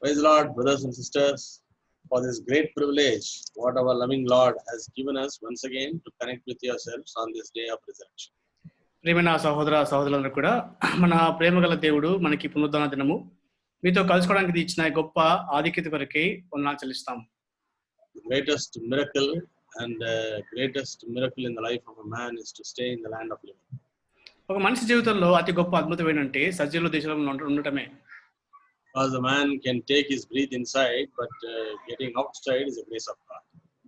Praise the Lord, brothers and sisters, for this great privilege what our loving Lord has given us once again to connect with yourselves on this day of resurrection. ప్రియమైన సహోదర సహోదరులందరూ కూడా మన ప్రేమగల దేవుడు మనకి పునరుద్ధరణ దినము మీతో కలుసుకోవడానికి ఇచ్చిన గొప్ప ఆధిక్యత కొరకై వందనాలు చెల్లిస్తాం. The greatest miracle and greatest miracle in the life of a man is to stay in the land of living. ఒక మనిషి జీవితంలో అతి గొప్ప అద్భుతం ఏంటంటే సజీవుల దేశంలో ఉండటమే. Because the man can take his breath inside, but getting outside is a grace of God.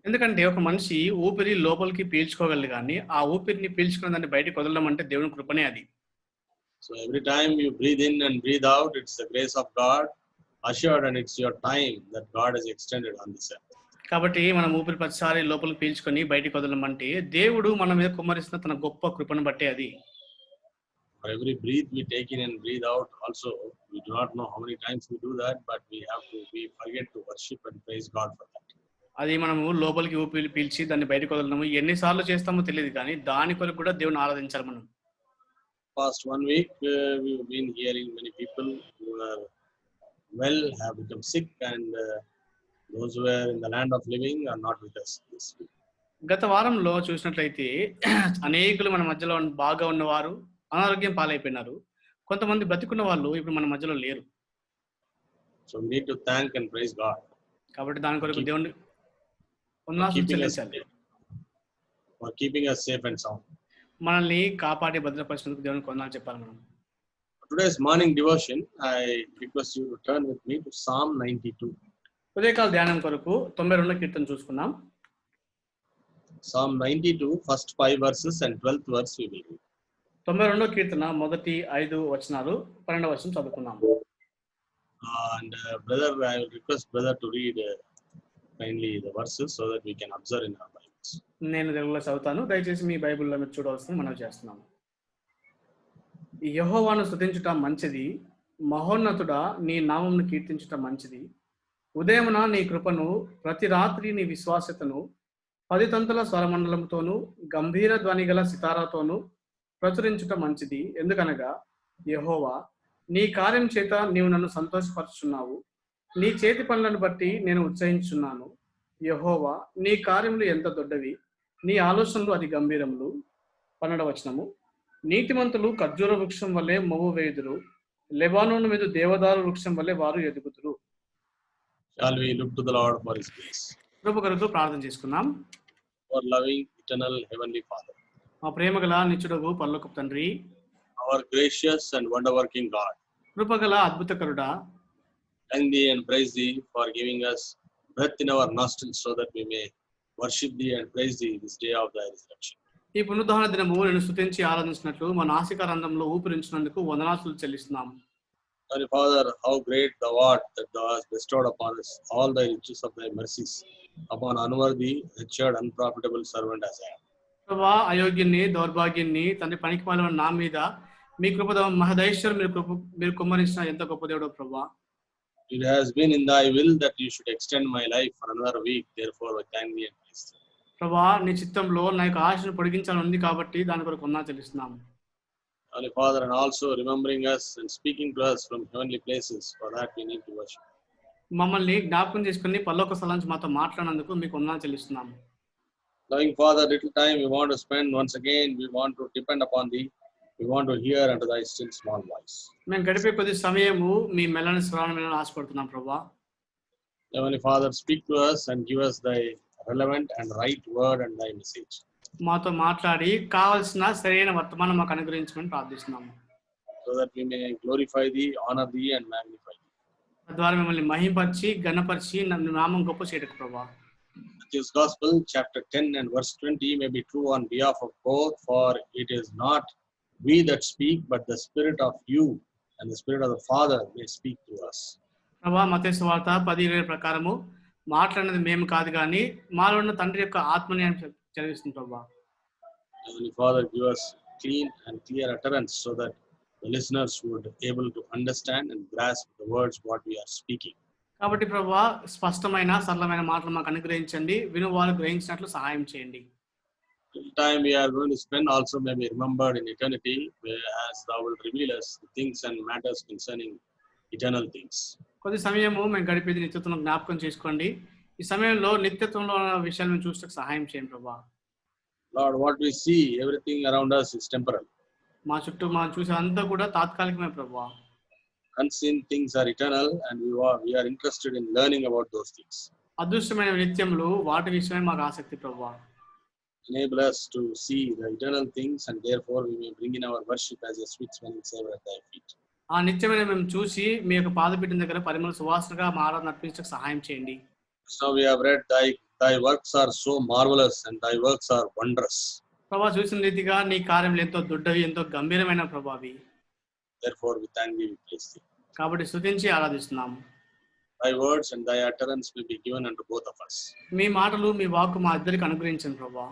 ఎందుకంటే ఒక మనిషి ఊపిరి లోపలికి పీల్చుకోగలదు కానీ ఆ ఊపిరిని పీల్చుకున్న దాన్ని బయటకు వదలడం అంటే దేవుని కృపనే అది. So every time you breathe in and breathe out, it's the grace of God assured, and it's your time that God has extended on this earth. కాబట్టి మనం ఊపిరి ప్రతిసారి లోపలికి పీల్చుకొని బయటకు వదలడం అంటే దేవుడు మన మీద కుమ్మరిస్తున్న తన గొప్ప కృపను బట్టే అది. For every breath we take in and breathe out, also we do not know how many times we do that, but we forget to worship and praise God for that. అది మనము లోపలికి ఊపిరి పీల్చి దాన్ని బయటకు వదలడము ఎన్నిసార్లు చేస్తామో తెలియదు కానీ దాని కొరకు కూడా దేవుని ఆరాధించాలి మనం. Past 1 week we've been hearing many people who are well have become sick, and those who are in the land of living are not with us this week. గత వారంలో చూసినట్లయితే అనేకులు మన మధ్యలో బాగా ఉన్నవారు అనారోగ్యం పాలైపోయినారు. కొంతమంది బ్రతికున్న వాళ్ళు ఇప్పుడు మన మధ్యలో లేరు. So we need to thank and praise God. కాబట్టి దాని కొరకు దేవుని వందనాలు చెల్లించాలి. For keeping us safe and sound. మనల్ని కాపాడి భద్రపరిచినందుకు దేవునికి వందనాలు చెప్పాలి మనం. Today's morning devotion, I request you to turn with me to Psalm 92. ఉదయకాల ధ్యానం కొరకు 92వ కీర్తన చూసుకుందాం. Psalm 92, first 5 verses and 12th verse we will read. 92వ కీర్తన మొదటి 5 వచనాలు 12వ వచనం చదువుకుందాం. And brother, I will request brother to read kindly the verses so that we can observe in our Bibles. నేను తెలుగులో చదువుతాను, దయచేసి మీ బైబిల్లో మీరు చూడవలసింది మనం చేస్తున్నాము. యెహోవాను స్తుతించుట మంచిది, మహోన్నతుడా నీ నామమును కీర్తించుట మంచిది. ఉదయమున నీ కృపను, ప్రతి రాత్రి నీ విశ్వాసతను 10 తంతుల స్వరమండలంతోనూ గంభీర ధ్వని గల సితారాతోనూ ప్రచురించుట మంచిది. ఎందుకనగా యెహోవా నీ కార్యం చేత నీవు నన్ను సంతోషపరుచున్నావు, నీ చేతి పనులను బట్టి నేను ఉత్సహించున్నాను. యెహోవా నీ కార్యములు ఎంత దొడ్డవి, నీ ఆలోచనలు అతి గంభీరములు. 12వ వచనము, నీతిమంతులు ఖర్జూర వృక్షం వలె మొవ్వు వేయుదురు, లెబానోను మీద దేవదారు వృక్షం వలె వారు ఎదుగుదురు. Shall we look to the Lord for his grace? కృప కొరకు ప్రార్థన చేసుకుందాం. Our loving, eternal, heavenly Father, మా ప్రేమగల నిత్యుడగు పరలోకపు తండ్రి, our gracious and wonder-working God, కృపగల అద్భుతకరుడా, thank thee and praise thee for giving us breath in our nostrils so that we may worship thee and praise thee this day of thy resurrection. ఈ పునరుద్ధరణ దినము నేను స్తుతించి ఆరాధించినట్లు మా నాసికారంధంలో ఊపిరించినందుకు వందనాలు చెల్లిస్తున్నాము. Holy Father, how great thou art that thou hast bestowed upon us all thy riches of thy mercies upon unworthy, wretched, unprofitable servant as I am. ప్రభా, అయోగ్యుని, దౌర్భాగ్యుని, తండ్రి పనికి మాలిన నా మీద మీ కృప మహదైశ్వర్ మీరు కుమ్మరించిన ఎంత గొప్ప దేవుడో ప్రభా. It has been in thy will that you should extend my life for another week, therefore I thank thee and praise thee. ప్రభా, నీ చిత్తంలో నా యొక్క ఆశను పొడిగించాలని ఉంది కాబట్టి దాని కొరకు వందనాలు చెల్లిస్తున్నాము. Holy Father, and also remembering us and speaking to us from heavenly places, for that we need to worship. మమ్మల్ని జ్ఞాపకం చేసుకుని పరలోక స్థలం నుంచి మాతో మాట్లాడినందుకు మీకు వందనాలు చెల్లిస్తున్నాము. Loving Father, little time we want to spend once again, we want to depend upon thee, we want to hear unto thy still small voice. మేము గడిపే కొద్ది సమయము మీ మెల్లని స్వరాన్ని ఆశపడుతున్నాం ప్రభా. Heavenly Father, speak to us and give us thy relevant and right word and thy message. మాతో మాట్లాడి కావాల్సిన సరైన వర్తమానం మాకు అనుగ్రహించమని ప్రార్థిస్తున్నాము. So that we may glorify thee, honor thee and magnify thee. తద్వారా మిమ్మల్ని మహింపరిచి ఘనపరిచి నామం గొప్ప చేయటకు ప్రభా. This gospel chapter 10 and verse 20 may be true on behalf of both, for it is not we that speak, but the Spirit of you and the Spirit of the Father may speak through us. ప్రభా, మత్తయి సువార్త 10:20 ప్రకారము మాట్లాడినది మేము కాదు కానీ మాలో ఉన్న తండ్రి యొక్క ఆత్మని అని చదివిస్తుంది ప్రభా. Heavenly Father, give us clean and clear utterance so that the listeners would be able to understand and grasp the words what we are speaking. కాబట్టి ప్రభా, స్పష్టమైన సరళమైన మాటలు మాకు అనుగ్రహించండి, విను వారు గ్రహించినట్లు సహాయం చేయండి. The time we are going to spend also may be remembered in eternity, as thou wilt reveal us the things and matters concerning eternal things. కొద్ది సమయము మేము గడిపేది నిత్యత్వం జ్ఞాపకం చేసుకోండి. ఈ సమయంలో నిత్యత్వంలో ఉన్న విషయాలను చూసటకు సహాయం చేయండి ప్రభా. Lord, what we see, everything around us is temporal. మా చుట్టూ మనం చూసే అంతా కూడా తాత్కాలికమే ప్రభా. Unseen things are eternal, and we are interested in learning about those things. అదృష్టమైన నిత్యములు వాటి విషయమే మాకు ఆసక్తి ప్రభా. Enable us to see the eternal things, and therefore we may bring in our worship as a sweet smelling savor at thy feet. ఆ నిత్యమైన మేము చూసి మీ యొక్క పాదపీఠం దగ్గర పరిమళ సువాసనగా మా ఆరాధన అర్పించడానికి సహాయం చేయండి. So we have read thy works are so marvelous, and thy works are wondrous. ప్రభా, చూసిన రీతిగా నీ కార్యములు ఎంతో దొడ్డవి, ఎంతో గంభీరమైన ప్రభావి. Therefore we thank thee, we praise thee. కాబట్టి స్తుతించి ఆరాధిస్తున్నాము. Thy words and thy utterance will be given unto both of us. మీ మాటలు మీ వాక్కు మా ఇద్దరికి అనుగ్రహించండి ప్రభా.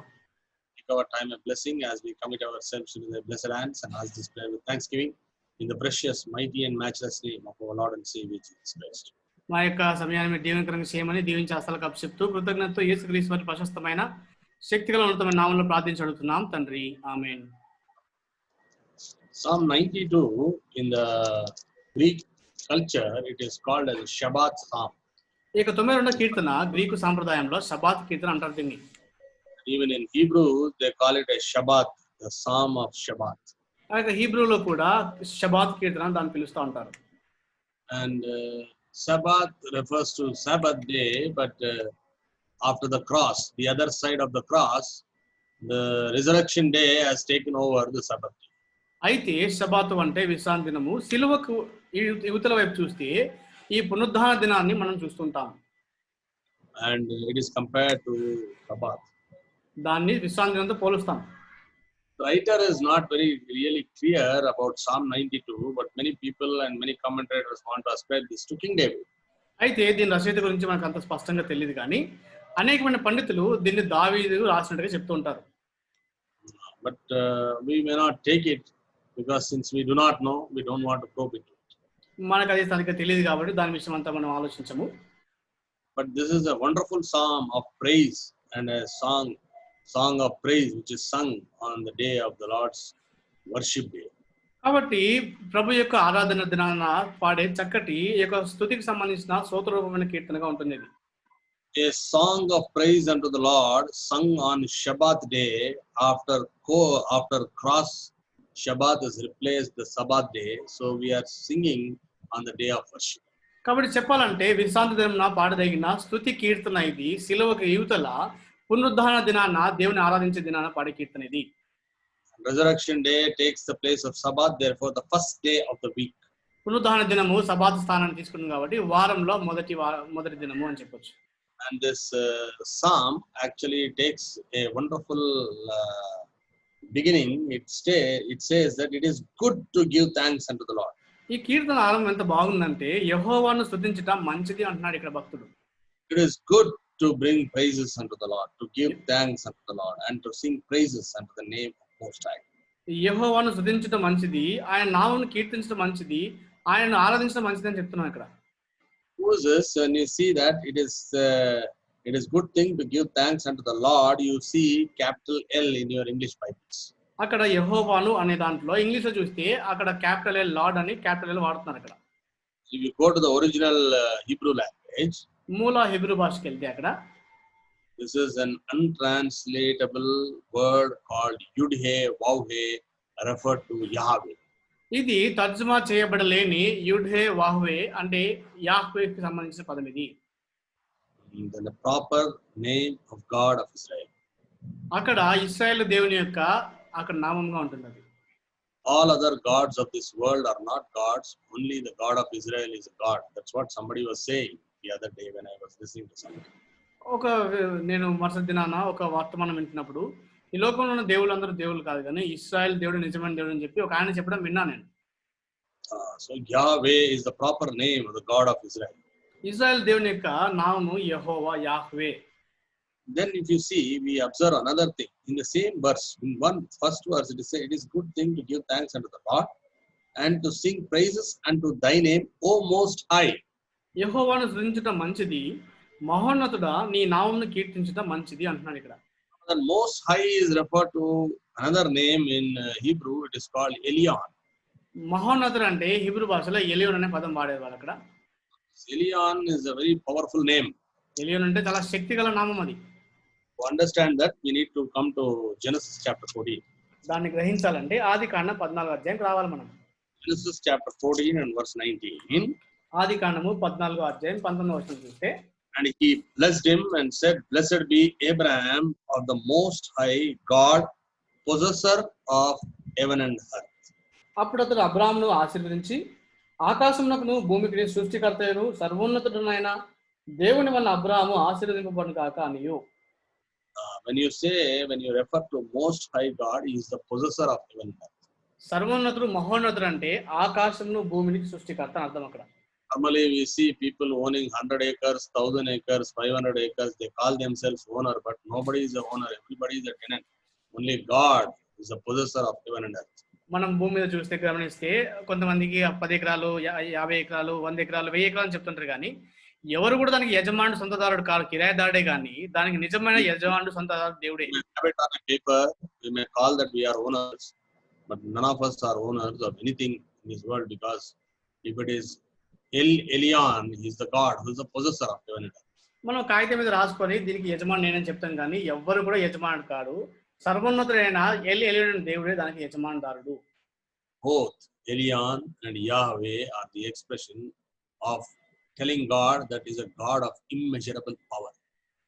Make our time a blessing as we commit ourselves into thy blessed hands, and ask this prayer with thanksgiving in the precious, mighty and matchless name of our Lord and Savior Jesus Christ. మా యొక్క సమయాన్ని మీరు దీవెనకరంగా చేయమని దీవించి అసలు చెప్తూ కృతజ్ఞతతో యేసుక్రీస్తు వారి ప్రశస్తమైన శక్తిగల ఉన్నతమైన నామములో ప్రార్థించి అడుగుతున్నాం తండ్రి. ఆమేన్. Psalm 92 in the Greek culture, it is called as Shabbat Psalm. ఇక 92వ కీర్తన గ్రీకు సాంప్రదాయంలో షబాత్ కీర్తన అంటారు దీన్ని. Even in Hebrew, they call it a Shabbat, the Psalm of Shabbat. అలాగే హీబ్రూలో కూడా షబాత్ కీర్తన దాన్ని పిలుస్తూ ఉంటారు. And Sabbath refers to Sabbath day, but after the cross, the other side of the cross, the resurrection day has taken over the Sabbath day. అయితే షబాతు అంటే విశ్రాంతి దినము. సిలువకు యువతల వైపు చూస్తే ఈ పునరుద్ధాన దినాన్ని మనం చూస్తుంటాం. And it is compared to Sabbath. దాన్ని విశ్రాంతి దినంతో పోలుస్తాం. The writer is not very really clear about Psalm 92, but many people and many commentators want to ascribe this to King David. అయితే దీని రచయిత గురించి మనకు అంత స్పష్టంగా తెలియదు కానీ అనేకమైన పండితులు దీన్ని దావీదు రాసినట్టుగా చెప్తూ ఉంటారు. But we may not take it because since we do not know, we don't want to probe into it. మనకు అది సరిగ్గా తెలియదు కాబట్టి దాని విషయం అంతా మనం ఆలోచించము. But this is a wonderful psalm of praise and a song of praise which is sung on the day of the Lord's worship day. కాబట్టి ప్రభు యొక్క ఆరాధన దినాన పాడే చక్కటి యొక్క స్తుతికి సంబంధించిన స్తోత్రరూపమైన కీర్తనగా ఉంటుంది ఇది. A song of praise unto the Lord sung on Shabbat day after cross Shabbat has replaced the Sabbath day, so we are singing on the day of worship. కాబట్టి చెప్పాలంటే విశ్రాంతి దినంన పాడదగిన స్తుతి కీర్తన ఇది. సిలువకు యువతల పునరుద్ధాన దినాన దేవుని ఆరాధించే దినాన పాడే కీర్తన ఇది. Resurrection day takes the place of Sabbath, therefore the first day of the week. పునరుద్ధాన దినము సబాతు స్థానాన్ని తీసుకుంటుంది కాబట్టి వారంలో మొదటి దినము అని చెప్పొచ్చు. And this psalm actually takes a wonderful beginning. It says that it is good to give thanks unto the Lord. ఈ కీర్తన ఆరంభం ఎంత బాగుందంటే యెహోవాను స్తుతించటం మంచిది అంటున్నాడు ఇక్కడ భక్తుడు. It is good to bring praises unto the Lord, to give thanks unto the Lord, and to sing praises unto the name of Most High. యెహోవాను స్తుతించటం మంచిది, ఆయన నామమును కీర్తించడం మంచిది, ఆయనను ఆరాధించడం మంచిది అని చెప్తున్నాను ఇక్కడ. Moses, when you see that it is good thing to give thanks unto the Lord, you see capital L in your English Bibles. అక్కడ యెహోవాను అనే దాంట్లో ఇంగ్లీష్ లో చూస్తే అక్కడ క్యాపిటల్ ఎల్ లార్డ్ అని క్యాపిటల్ ఎల్ వాడుతున్నారు అక్కడ. If you go to the original Hebrew language, మూల హెబ్రూ భాషకి వెళ్తే అక్కడ this is an untranslatable word called Yud-He, Vav-He, referred to Yahweh. ఇది తర్జుమా చేయబడలేని యుడ్-హే వాహ్వే అంటే యాహ్వేకి సంబంధించిన పదం ఇది. The proper name of God of Israel. అక్కడ ఇశ్రాయేలు దేవుని యొక్క అక్కడ నామంగా ఉంటుంది అది. All other gods of this world are not gods. Only the God of Israel is a God. That's what somebody was saying the other day when I was listening to somebody. నేను మరుసటి దినాన ఒక వర్తమానం వింటున్నప్పుడు ఈ లోకంలో ఉన్న దేవుళ్ళందరూ దేవుళ్ళు కాదు కానీ ఇశ్రాయేల్ దేవుడు నిజమైన దేవుడు అని చెప్పి ఒక ఆయన చెప్పడం విన్నా నేను. So Yahweh is the proper name of the God of Israel. Israel దేవుని యొక్క నామము యెహోవా, Yahweh. Then if you see, we observe another thing. In the same verse, in first verse, it is said, it is good thing to give thanks unto the Lord and to sing praises unto thy name, O Most High. యెహోవాను స్తుతించడం మంచిది, మహోన్నతుడా నీ నామమును కీర్తించడం మంచిది అంటున్నాడు ఇక్కడ. The Most High is referred to another name in Hebrew. It is called Elyon. మహోన్నతుడు అంటే హిబ్రూ భాషలో ఎలియోన్ అనే పదం వాడేవాళ్ళు అక్కడ. Elion is a very powerful name. Elyon అంటే చాలా శక్తి గల నామం అది. To understand that, we need to come to Genesis chapter 14. దాన్ని గ్రహించాలంటే ఆది కాండం 14 అధ్యాయం రావాలి మనం. Genesis chapter 14 and verse 19. ఆది కాండము 14 అధ్యాయం 19వ వచనం చూస్తే, And he blessed him and said, Blessed be Abraham of the Most High God, possessor of heaven and earth. అప్పుడు అతడు అబ్రాహామును ఆశీర్వదించి, ఆకాశమునకును భూమికి సృష్టికర్తయును సర్వోన్నతుడునైన దేవుని వల్ల అబ్రాహాము ఆశీర్వదింపబడును కాక అనియు. When you refer to Most High God, he is the possessor of heaven and earth. సర్వోన్నతుడు మహోన్నతుడు అంటే ఆకాశమును భూమికి సృష్టికర్త అని అర్థం అక్కడ. Normally we see people owning 100 acres, 1000 acres, 500 acres. They call themselves owner, but nobody is a owner. Everybody is a tenant. Only God is the possessor of heaven and earth. మనం భూమి మీద చూస్తే గమనిస్తే కొంతమందికి 10 ఎకరాలు 50 ఎకరాలు 100 ఎకరాలు 1000 ఎకరాలు అని చెప్తుంటారు, కానీ ఎవరు కూడా దానికి యజమానుడు సొంతదారుడు కాదు, కిరాయిదారుడే, కానీ దానికి నిజమైన యజమానుడు సొంతదారుడు దేవుడే. On a paper, we may call that we are owners, but none of us are owners of anything in this world, because if it is Elion, he is the God who is the possessor of heaven and earth. మనం కాగితం మీద రాసుకొని దీనికి యజమాని నేనని చెప్తాం, కానీ ఎవ్వరు కూడా యజమానుడు కాడు. సర్వోన్నతుడైన ఎలియోన్ దేవుడే దానికి యజమానుదారుడు. Both Elion and Yahweh are the expression of telling God that is a God of immeasurable power.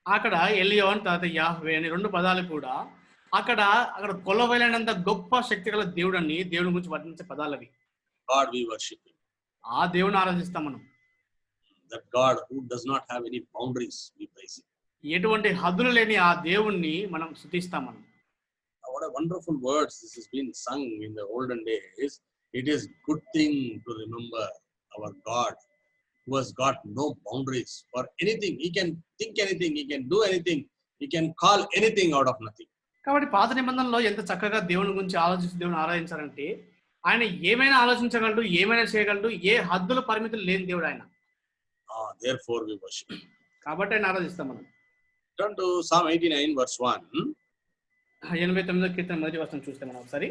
అక్కడ ఎలియోన్ తర్వాత యాహ్వే అని రెండు పదాలు కూడా అక్కడ కొలవలేనంత గొప్ప శక్తి గల దేవుడు అని దేవుడి గురించి వర్ణించే పదాలు అవి. God we worship him. ఆ దేవుని ఆరాధిస్తాం మనం. That God who does not have any boundaries, we praise him. ఎటువంటి హద్దులు లేని ఆ దేవుణ్ణి మనం స్తుతిస్తాం మనం. What a wonderful words this has been sung in the olden days. It is good thing to remember our God who has got no boundaries for anything. He can think anything, he can do anything, he can call anything out of nothing. కాబట్టి పాత నిబంధనలో ఎంత చక్కగా దేవుని గురించి ఆలోచిస్తూ దేవుని ఆరాధించారంటే, ఆయన ఏమైనా ఆలోచించగలడు, ఏమైనా చేయగలడు, ఏ హద్దుల పరిమితులు లేని దేవుడు ఆయన. Therefore we worship him. కాబట్టి ఆయన ఆరాధిస్తాం మనం. Turn to Psalm 89 verse 1. 89వ కీర్తన మొదటి వచనం చూస్తే మనం ఒకసారి,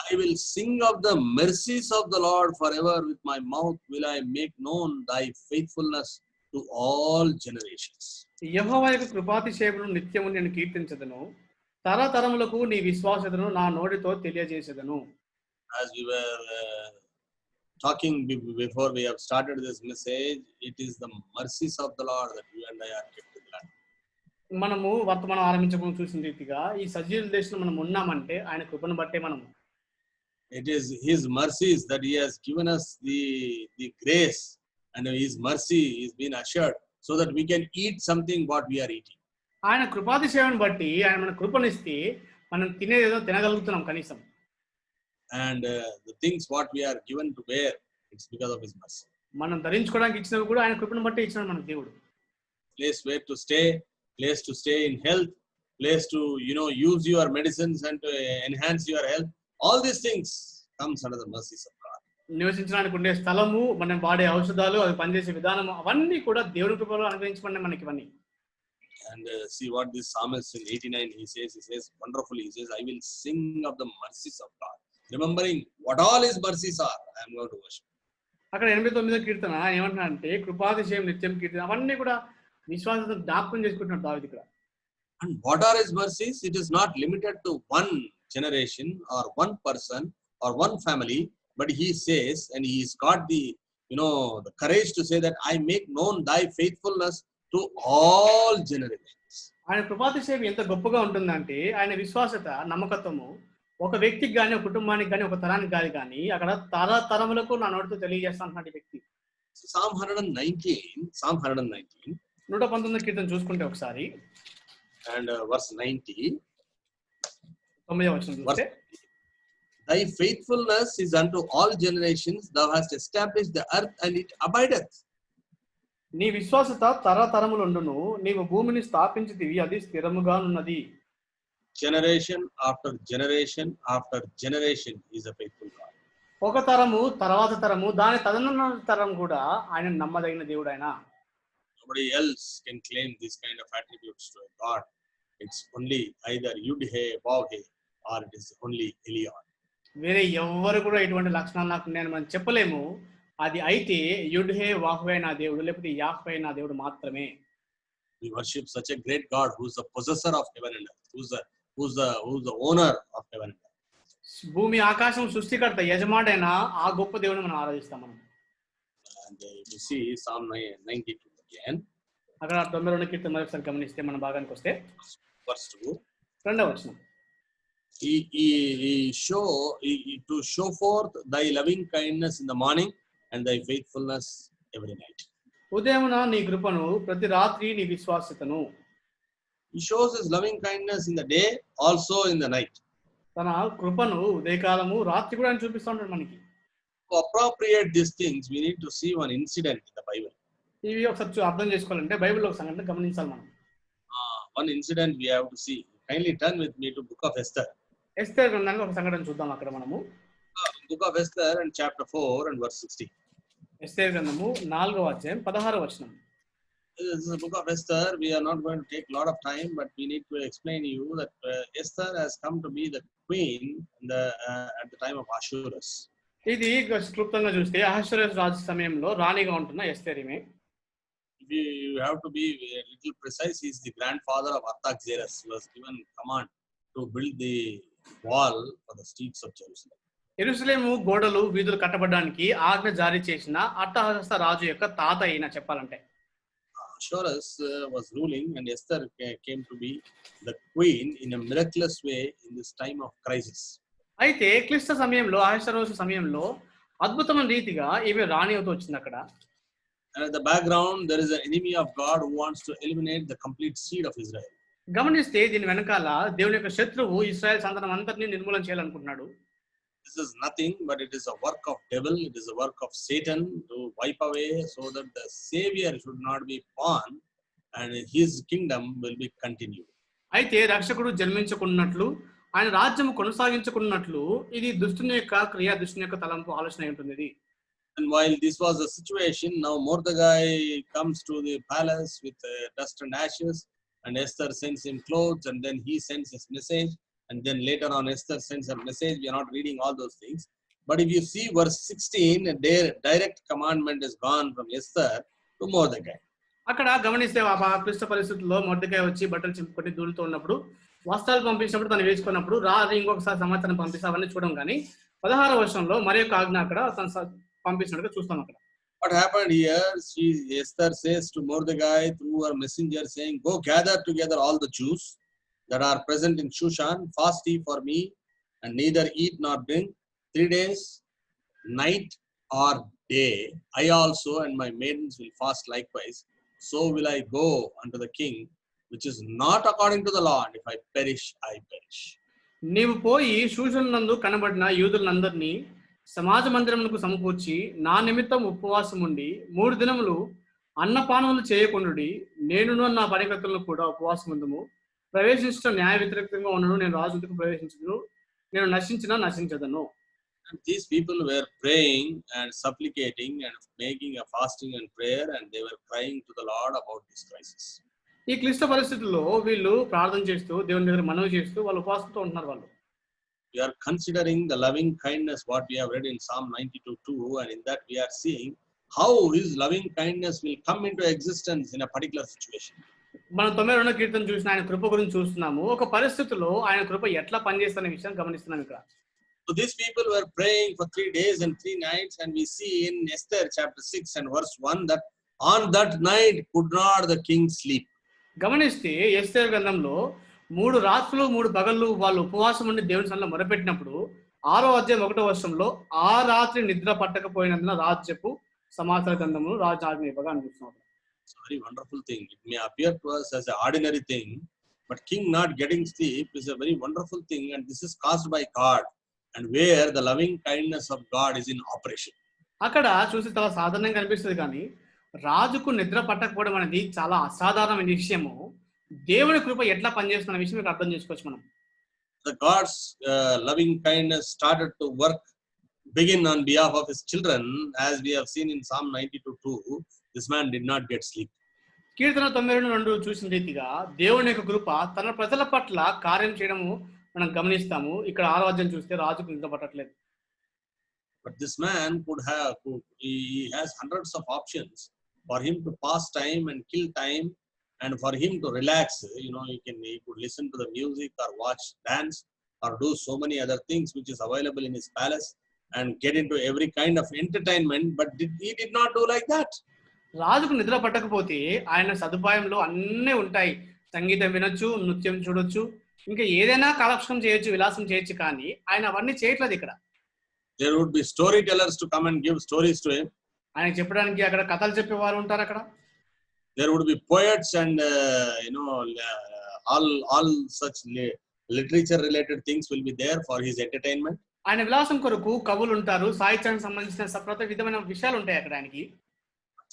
I will sing of the mercies of the Lord forever. With my mouth will I make known thy faithfulness to all generations. యెహోవా యొక్క కృపాతిశయమును నిత్యము నేను కీర్తించెదను, తరతరములకు నీ విశ్వాసతను నా నోటితో తెలియజేసేదను. As we were talking before we have started this message, it is the mercies of the Lord that you and I are kept glad. మనము వర్తమానం ఆరంభించకుండా చూసిన రీతిగా ఈ సజీవుల దేశంలో మనం ఉన్నామంటే ఆయన కృపను బట్టే మనము. It is his mercies that he has given us the grace, and his mercy is been assured so that we can eat something what we are eating. ఆయన కృపాతిశయాన్ని బట్టి ఆయన మన కృపనిస్తే మనం తినేదేదో తినగలుగుతున్నాం కనీసం. And the things what we are given to bear, it's because of his mercy. మనం ధరించుకోవడానికి ఇచ్చినవి కూడా ఆయన కృపను బట్టి ఇచ్చినాడు మనకు దేవుడు. Place where to stay, place to stay in health, place to use your medicines and to enhance your health. All these things comes under the mercies of God. నివసించడానికి ఉండే స్థలము, మనం వాడే ఔషధాలు, అవి పనిచేసే విధానం, అవన్నీ కూడా దేవుడి కృపలో అనుగ్రహించబడిన మనకి ఇవన్నీ. And see what this psalmist in 89 he says wonderfully. He says, I will sing of the mercies of God, remembering what all his mercies are. I am going to worship. అక్కడ 89వ కీర్తన ఏమంటున్నా అంటే కృపాతిశయం నిత్యం కీర్తన, అవన్నీ కూడా విశ్వాసంతో జ్ఞాపకం చేసుకుంటున్నాడు దావీదు ఇక్కడ. And what are his mercies? It is not limited to one generation or one person or one family, but he says, and he's got the courage to say that I make known thy faithfulness to all generations. ఆయన కృపాతిశయం ఎంత గొప్పగా ఉంటుందంటే ఆయన విశ్వాసత నమ్మకత్వము ఒక వ్యక్తికి కానీ, ఒక కుటుంబానికి కానీ, ఒక తరానికి కాదు, కానీ అక్కడ తరతరములకు నా నోటితో తెలియజేస్తాను వ్యక్తి. Psalm 119 119 కీర్తన చూసుకుంటే ఒకసారి and verse 90, 9వ వచనం చూస్తే, thy faithfulness is unto all generations, thou hast established the earth and it abideth. నీ విశ్వాసత తరతరములుండును, నీవు భూమిని స్థాపించితివి, అది స్థిరముగానున్నది. Generation after generation after generation is a faithful God. ఒక తరము తర్వాత తరము దాని తదనంతర తరం కూడా ఆయన నమ్మదగిన దేవుడు ఆయన. Nobody else can claim this kind of attributes to God. It's only either Yud-He, Vav-He, or it is only Elion. వేరే ఎవ్వరు కూడా ఇటువంటి లక్షణాలు నాకు నేను మనం చెప్పలేము. అది అయితే యుడ్హే వాహ్వే నా దేవుడు లేకపోతే యాహ్వే నా దేవుడు మాత్రమే. We worship such a great God who is the possessor of heaven and earth, who's the owner of heaven and earth. భూమి ఆకాశం సృష్టికర్త యజమాడైన ఆ గొప్ప దేవుని మనం ఆరాధిస్తాం మనం. And you see Psalm 92 again. అక్కడ 92వ కీర్తన మరొకసారి గమనిస్తే మన భాగానికి వస్తే verse 2. రెండవ వచనం. To show forth thy loving kindness in the morning and thy faithfulness every night. ఉదయమున నీ కృపను ప్రతి రాత్రి నీ విశ్వాస్యతను. He shows his loving kindness in the day, also in the night. తన కృపను ఉదయకాలము రాత్రి కూడా ఆయన చూపిస్తూ ఉంటాడు మనకి. To appropriate these things, we need to see one incident in the Bible. ఇవి ఒకసారి అర్థం చేసుకోవాలంటే బైబిల్లో ఒక సంఘటన గమనించాలి మనం. One incident we have to see. Kindly turn with me to Book of Esther. ఎస్తేరు గ్రంథంలో ఒక సంఘటన చూద్దాం అక్కడ మనము. Book of Esther and chapter 4 and verse 16. ఎస్తేరు గ్రంథము 4వ అధ్యాయం 16వ వచనం. This is the Book of Esther. We are not going to take a lot of time, but we need to explain to you that Esther has come to be the queen at the time of Ahasuerus. ఇది క్లుప్తంగా చూస్తే అహష్వేరోషు రాజు సమయంలో రాణిగా ఉంటున్న ఎస్తేరిమే. You have to be a little precise. He is the grandfather of Artaxerxes, who was given command to build the wall for the streets of Jerusalem. యెరూషలేము గోడలు వీధులు కట్టబడడానికి ఆజ్ఞ జారీ చేసిన అర్తహషస్త రాజు యొక్క తాత అయిన చెప్పాలంటే. Ahasuerus was ruling, and Esther came to be the queen in a miraculous way in this time of crisis. అయితే క్లిష్ట సమయంలో అహష్వేరోషు సమయంలో అద్భుతమైన రీతిగా ఈమె రాణి అవుతూ వచ్చింది అక్కడ. And at the background, there is an enemy of God who wants to eliminate the complete seed of Israel. గమనిస్తే దీని వెనకాల దేవుని యొక్క శత్రువు ఇశ్రాయేల్ సంతానం అంతటిని నిర్మూలన చేయాలనుకుంటున్నాడు. This is nothing but it is a work of devil, it is a work of Satan to wipe away so that the Savior should not be born and his kingdom will be continued. అయితే రక్షకుడు జన్మించుకున్నట్లు ఆయన రాజ్యం కొనసాగించుకున్నట్లు ఇది దుష్టుని యొక్క క్రియ, దుష్టుని యొక్క తలంపు, ఆలోచన అయి ఉంటుంది ఇది. And while this was the situation, now Mordecai comes to the palace with dust and ashes, and Esther sends him clothes, and then he sends his message, and then later on Esther sends her message. We are not reading all those things, but if you see verse 16, a direct commandment is gone from Esther to Mordecai. అక్కడ గమనిస్తే ఆ క్లిష్ట పరిస్థితుల్లో Mordecai వచ్చి బట్టలు చింపుకొని దూలుతూ ఉన్నప్పుడు వస్త్రాలు పంపించినప్పుడు తను వేసుకున్నప్పుడు ఇంకొకసారి సమాచారం పంపిస్తామని చూడం కానీ 16వ వర్షంలో మరి యొక్క ఆజ్ఞ అక్కడ తను పంపించినట్టుగా చూస్తాం అక్కడ. What happened here? Esther says to Mordecai through her messenger, saying, "Go gather together all the Jews that are present in Shushan, fast ye for me, and neither eat nor drink 3 days, night or day. I also and my maidens will fast likewise. So will I go unto the king, which is not according to the law, and if I perish, I perish." నీవు పోయి షూషను నందు కనబడిన యూదులందరినీ సమాజ మందిరములకు సమకూర్చి నా నిమిత్తం ఉపవాసం ఉండి 3 దినములు అన్నపానములు చేయకుండుడి, నేనును నా పనికర్తలను కూడా ఉపవాసం ఉందుము. ప్రవేశించడం న్యాయ వ్యతిరేకంగా ఉండను, నేను రాజుకు ప్రవేశించదును, నేను నశించదను. And these people were praying and supplicating and making a fasting and prayer, and they were crying to the Lord about this crisis. ఈ క్లిష్ట పరిస్థితుల్లో వీళ్ళు ప్రార్థన చేస్తూ దేవుని దగ్గర మనవి చేస్తూ వాళ్ళు ఉపవాసంతో ఉంటున్నారు. వాళ్ళు we are considering the loving kindness what we have read in Psalm 92:2, and in that we are seeing how his loving kindness will come into existence in a particular situation. మనం 92వ కీర్తన చూసిన ఆయన కృప గురించి చూస్తున్నాము. ఒక పరిస్థితిలో ఆయన కృప ఎట్లా పనిచేస్తున్న విషయాన్ని గమనిస్తున్నాం ఇక్కడ. So these people were praying for 3 days and 3 nights, and we see in Esther chapter 6 and verse 1 that on that night could not the king sleep. గమనిస్తే ఎస్తేరు గ్రంథంలో 3 రాత్రులు 3 పగళ్ళు వాళ్ళు ఉపవాసం ఉండి దేవుని సన్నిధిలో మొరపెట్టినప్పుడు 6వ అధ్యాయం 1వ వచనంలో ఆ రాత్రి నిద్ర పట్టకపోయినందున రాజ్యపు సమాచార గ్రంథమును రాజు ఆజ్ఞ ఇవ్వగా అనిపిస్తున్నారు. It's a very wonderful thing. It may appear to us as an ordinary thing, but king not getting sleep is a very wonderful thing, and this is caused by God, and where the loving kindness of God is in operation. అక్కడ చూసి చాలా సాధారణంగా కనిపిస్తుంది కానీ రాజుకు నిద్ర పట్టకపోవడం అనేది చాలా అసాధారణమైన విషయము. దేవుని కృప ఎట్లా పనిచేస్తున్న విషయం మీకు అర్థం చేసుకోవచ్చు మనం. The God's loving kindness started to begin on behalf of his children, as we have seen in Psalm 92:2. This man did not get sleep. కీర్తన 92:2 చూసిన రీతిగా దేవుని యొక్క కృప తన ప్రజల పట్ల కార్యం చేయడము మనం గమనిస్తాము. ఇక్కడ 6వ అధ్యాయం చూస్తే రాజుకు నిద్ర పట్టట్లేదు. But this man he has hundreds of options for him to pass time and kill time, and for him to relax. He could listen to the music or watch dance or do so many other things which is available in his palace and get into every kind of entertainment. But he did not do like that. రాజుకు నిద్ర పట్టకపోతే ఆయన సదుపాయంలో అన్నీ ఉంటాయి. సంగీతం వినొచ్చు, నృత్యం చూడొచ్చు, ఇంకా ఏదైనా కాలక్షేపం చేయొచ్చు, విలాసం చేయొచ్చు. కానీ ఆయన అవన్నీ చేయట్లేదు ఇక్కడ. There would be storytellers to come and give stories to him. ఆయన చెప్పడానికి అక్కడ కథలు చెప్పేవారు ఉంటారు అక్కడ. There would be poets and all such literature related things will be there for his entertainment. ఆయన విలాసం కొరకు కవులు ఉంటారు, సాహిత్యానికి సంబంధించిన ప్రతి విధమైన విషయాలు ఉంటాయి అక్కడ ఆయనకి.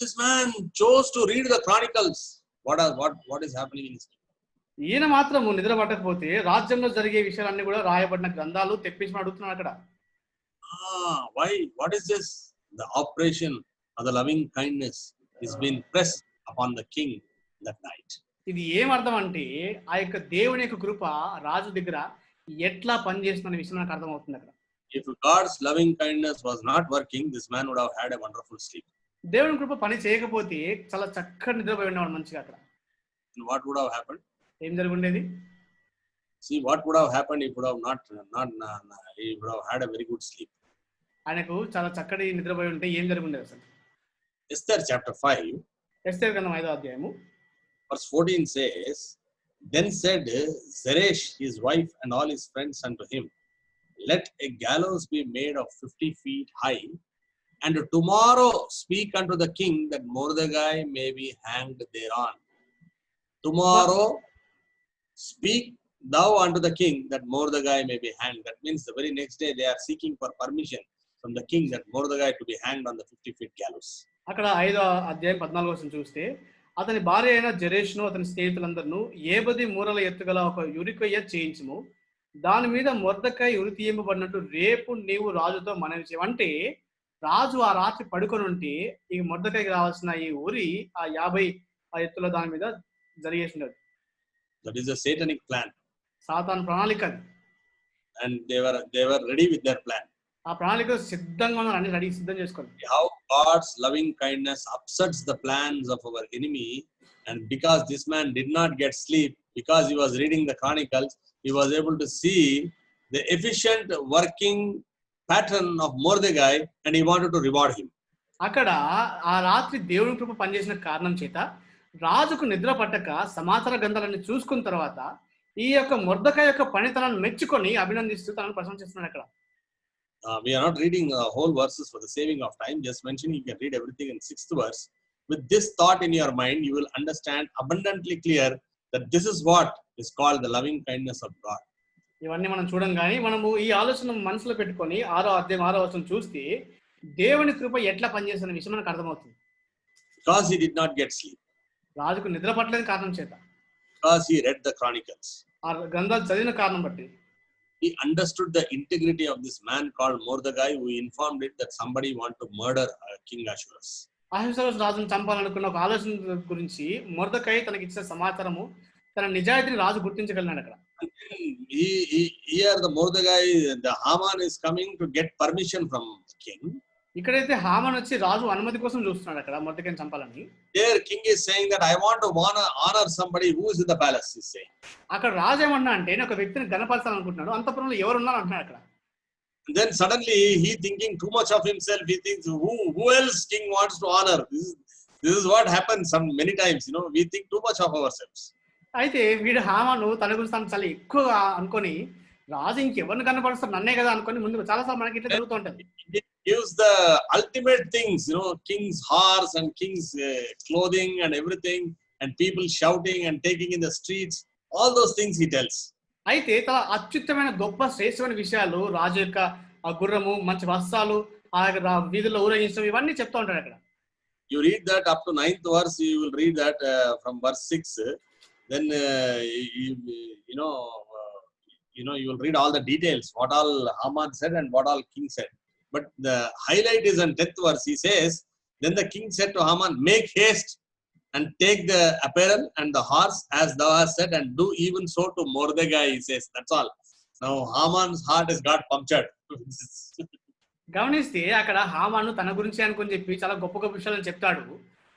This man chose to read the chronicles. What is happening in his life? ఈయన మాత్రము నిద్ర పట్టకపోతే రాజ్యంలో జరిగే విషయాలన్నీ కూడా రాయబడిన గ్రంథాలు తెప్పించి అడుగుతున్నాడు అక్కడ. Why? What is this? The operation of the loving kindness is being pressed upon the king that night. ఇది ఏమర్థం అంటే ఆ యొక్క దేవుని యొక్క కృప రాజు దగ్గర ఎట్లా పనిచేస్తున్న విషయం నాకు అర్థమవుతుంది అక్కడ. If God's loving kindness was not working, this man would have had a wonderful sleep. దేవుని కృప పని చేయకపోతే చాలా చక్కగా నిద్రపోయి ఉండేవాడు మంచిగా అక్కడ. And what would have happened? ఏం జరుగుండేది? See, what would have happened? He would have he would have had a very good sleep. ఆయనకు చాలా చక్కటి నిద్రపోయి ఉంటే ఏం జరుగుండేది అసలు? Esther chapter 5. ఎస్తేరు గ్రంథం 5వ అధ్యాయము Verse 14 says, Then said Zeresh his wife and all his friends unto him, Let a gallows be made of 50 feet high, and tomorrow speak unto the king that Mordecai may be hanged thereon. Tomorrow speak thou unto the king that Mordecai may be hanged. That means the very next day they are seeking for permission from the king that Mordecai to be hanged on the 50 feet gallows. అక్కడ 5వ అధ్యాయం 14వ వచనం చూస్తే అతని భార్య అయిన జెరెషును అతని స్నేహితులందరూ 80 మూరల ఎత్తుగల ఒక యురికొయ్య చేయించుము, దాని మీద మొర్దెకై ఉరి తీయబడినట్టు రేపు నీవు రాజుతో మనవి చేయు. అంటే రాజు ఆ రాత్రి పడుకొని ఉంటే ఈ మొర్దెకైకి రావాల్సిన ఈ ఉరి ఆ 50 ఎత్తుల దాని మీద జరిగేసి ఉండదు. That is a satanic plan. సాతాను ప్రణాళిక అది. And they were ready with their plan. ఆ ప్రణాళిక సిద్ధంగా ఉన్నారు, అన్ని రెడీ సిద్ధం చేసుకోండి. How God's loving kindness upsets the plans of our enemy, and because this man did not get sleep, because he was reading the chronicles, he was able to see the efficient working pattern of Mordecai, and he wanted to reward him. అక్కడ ఆ రాత్రి దేవుని కృప పనిచేసిన కారణం చేత రాజుకు నిద్ర పట్టక సమాచార గ్రంథాలన్నీ చూసుకున్న తర్వాత ఈ యొక్క మొర్దెకై యొక్క పనితనాన్ని మెచ్చుకొని అభినందిస్తూ తనను ప్రశంసిస్తున్నాడు అక్కడ. We are not reading whole verses for the saving of time, just mentioning you can read everything in 6th verse. With this thought in your mind, you will understand abundantly clear that this is what is called the loving kindness of God. ఇవన్నీ మనం చూడంగానే మనము ఈ ఆలోచన మనసులో పెట్టుకొని 6వ అధ్యాయం 6వ వచనం చూస్తే దేవుని కృప ఎట్లా పనిచేస్తున్న విషయం మనకు అర్థమవుతుంది. Because he did not get sleep. రాజుకు నిద్ర పట్టలేని కారణం చేత, because he read the chronicles, ఆ గ్రంథాలు చదివిన కారణం బట్టి, he understood the integrity of this man called Mordecai, who informed it that somebody want to murder King Ahasuerus. అహష్వేరోషు రాజును చంపాలనుకున్న ఒక ఆలోచన గురించి మొర్దెకై తనకి ఇచ్చిన సమాచారము తన నిజాయితీని రాజు గుర్తించగలిగినాడు అక్కడ. Here the Mordecai, the Haman is coming to get permission from the king. ఇక్కడైతే హామాన్ వచ్చి రాజు అనుమతి కోసం చూస్తున్నాడు అక్కడ మొర్దెకైని చంపాలని. There king is saying that I want to honor somebody who is in the palace, he is saying. అక్కడ రాజు ఏమన్నా అంటే నేను ఒక వ్యక్తిని గణపరచాలనుకుంటున్నాడు, అంతఃపురంలో ఎవరు ఉన్నారు అంటున్నాడు అక్కడ. Then suddenly he thinking too much of himself. He thinks who else king wants to honor. This is what happens many times. We think too much of ourselves. అయితే వీడు హామాను తన గురించి తను చాలా ఎక్కువగా అనుకొని రాజు ఇంకెవరిని కనపరుస్తారు నన్నే కదా అనుకొని ముందు చాలాసార్లు మనకి ఇట్లా జరుగుతూ ఉంటుంది. Gives the ultimate things, king's horse and king's clothing and everything, and people shouting and taking in the streets. All those things he tells. అయితే చాలా అత్యుత్తమైన గొప్ప శ్రేష్టమైన విషయాలు రాజు యొక్క ఆ గుర్రము, మంచి వస్త్రాలు, ఆ వీధుల్లో ఊరేగించడం ఇవన్నీ చెప్తూ ఉంటాడు అక్కడ. You read that up to 9th verse. You will read that from verse 6. Then you will read all the details, what all Haman said and what all king said. But the highlight is in 10th verse. He says, Then the king said to Haman, Make haste and take the apparel and the horse as thou hast said, and do even so to Mordecai, he says. That's all. Now Haman's heart has got punctured. గమనిస్తే అక్కడ హామాను తన గురించి అనుకుని చెప్పి చాలా గొప్ప గొప్ప విషయాలను చెప్తాడు.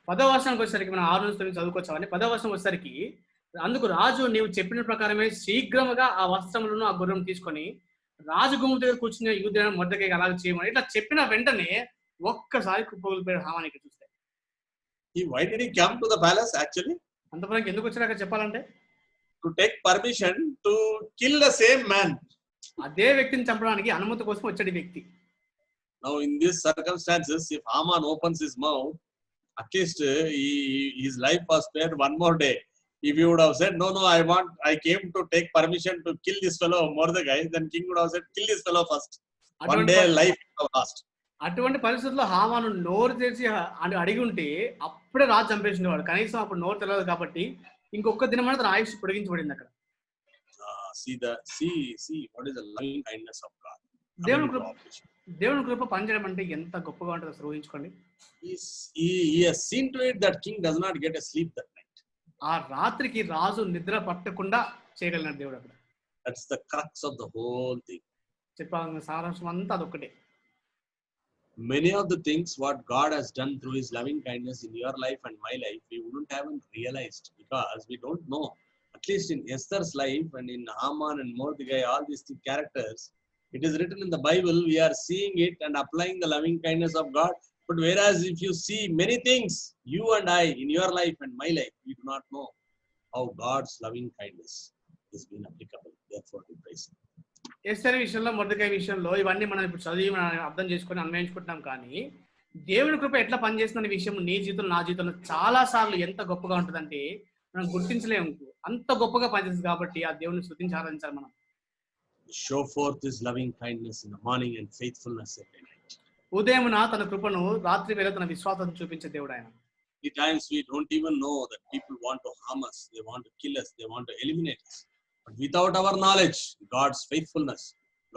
10వ వచనానికి వచ్చేసరికి మనం 6 నుంచి 9 చదువుకోవచ్చామని 10వ వచనం వచ్చేసరికి అందుకు రాజు నీవు చెప్పిన ప్రకారమే శీఘ్రముగా ఆ వస్త్రములను ఆ గుర్రం తీసుకొని రాజు గుమ్మ దగ్గర కూర్చున్న యూదుడైన మొర్దెకైకి అలాగే చేయమని ఇట్లా చెప్పిన వెంటనే ఒక్కసారి కుప్పకూలిపోయాడు హామాను ఇక్కడ చూస్తే. Why did he come to the palace actually? Anantapuram ఎందుకు వచ్చాడు అక్కడ చెప్పాలంటే? To take permission to kill the same man. అదే వ్యక్తిని చంపడానికి అనుమతి కోసం వచ్చాడు ఈ వ్యక్తి. Now in these circumstances, if Haman opens his mouth, at least his life was spared one more day. If he would have said, no, I came to take permission to kill this fellow Mordecai, then king would have said, kill this fellow first. One day life would have lost. అటువంటి పరిస్థితుల్లో హామాను నోరు తెరిచి అడిగి ఉంటే అప్పుడే రాజు చంపేసినవాడు. కనీసం అప్పుడు నోరు తెలియదు కాబట్టి ఇంకొక దినం తన ఆయుష్ పొడిగించబడింది అక్కడ. See what is the loving kindness of God. దేవుని కృప పనిచేయడం అంటే ఎంత గొప్పగా ఉంటుందో అసలు ఊహించుకోండి. He has seen to it that king does not get a sleep that night. ఆ రాత్రికి రాజు నిద్ర పట్టకుండా చేయగలిగిన దేవుడు అక్కడ. That's the crux of the whole thing. చెప్పాలి సారాంశం అంతా అదొక్కటే. Many of the things what God has done through his loving kindness in your life and my life, we wouldn't have realized because we don't know. At least in Esther's life and in Haman and Mordecai, all these two characters, it is written in the Bible, we are seeing it and applying the loving kindness of God. But whereas if you see many things, you and I, in your life and my life, we do not know how God's loving kindness is being applicable. Therefore, we praise him. ఎస్తేరు విషయంలో Mordecai విషయంలో ఇవన్నీ మనం ఇప్పుడు చదివి మనం అర్థం చేసుకొని అన్వయించుకుంటున్నాం. కానీ దేవుని కృప ఎట్లా పనిచేస్తున్న విషయం నీ జీవితంలో నా జీవితంలో చాలా సార్లు ఎంత గొప్పగా ఉంటుందంటే మనం గుర్తించలేము. అంత గొప్పగా పనిచేస్తుంది కాబట్టి ఆ దేవుని స్తుతించి ఆరాధించాలి మనం. Show forth his loving kindness in the morning and faithfulness every night. ఉదయమున తన కృపను రాత్రి వేళ తన విశ్వాసం చూపించే దేవుడు ఆయన. Many times we don't even know that people want to harm us, they want to kill us, they want to eliminate us. But without our knowledge, God's faithfulness,